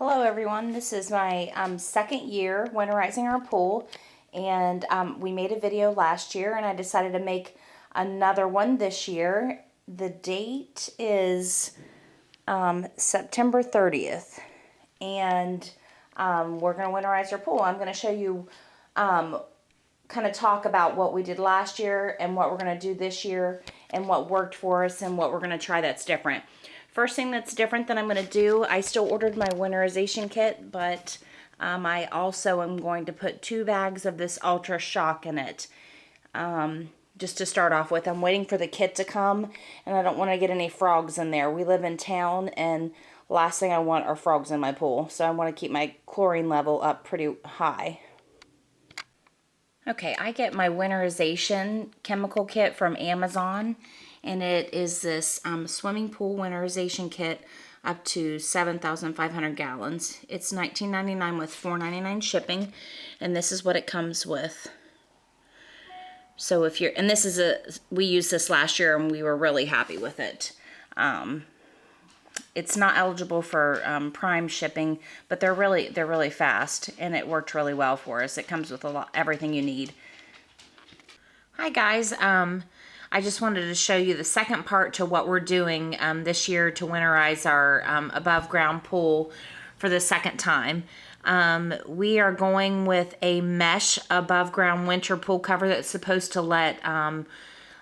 Hello everyone, this is my second year winterizing our pool, and we made a video last year and I decided to make another one this year. The date is September 30th, and we're going to winterize our pool. I'm going to show you, kind of talk about what we did last year and what we're going to do this year and what worked for us and what we're going to try that's different. First thing that's different that I'm going to do, I still ordered my winterization kit, but I also am going to put 2 bags of this Ultra Shock in it, just to start off with. I'm waiting for the kit to come, and I don't want to get any frogs in there. We live in town, and last thing I want are frogs in my pool, so I want to keep my chlorine level up pretty high. Okay, I get my Winterization Chemical Kit from Amazon, and it is this swimming pool winterization kit up to 7,500 gallons. It's $19.99 with $4.99 shipping, and this is what it comes with. So if you're, and this is we used this last year and we were really happy with it. It's not eligible for Prime shipping, but they're really fast, and it worked really well for us. It comes with everything you need. Hi guys, I just wanted to show you the second part to what we're doing this year to winterize our above ground pool for the second time. We are going with a mesh above ground winter pool cover that's supposed to let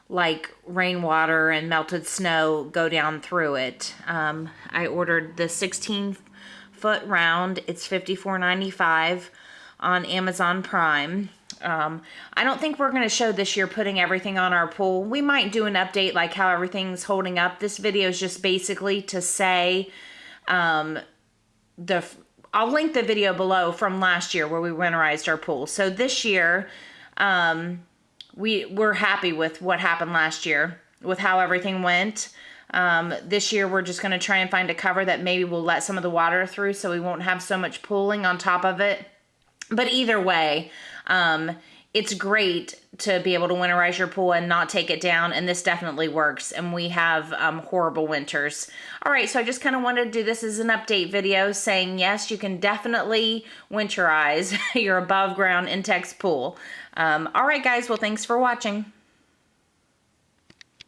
like rainwater and melted snow go down through it. I ordered the 16-foot round. It's $54.95 on Amazon Prime. I don't think we're going to show this year putting everything on our pool. We might do an update like how everything's holding up. This video is just basically to say I'll link the video below from last year where we winterized our pool. So this year we're happy with what happened last year, with how everything went. This year we're just going to try and find a cover that maybe will let some of the water through so we won't have so much pooling on top of it. But either way, it's great to be able to winterize your pool and not take it down, and this definitely works, and we have horrible winters. Alright, so I just kind of wanted to do this as an update video saying yes, you can definitely winterize your above ground intex pool. Alright guys, well thanks for watching.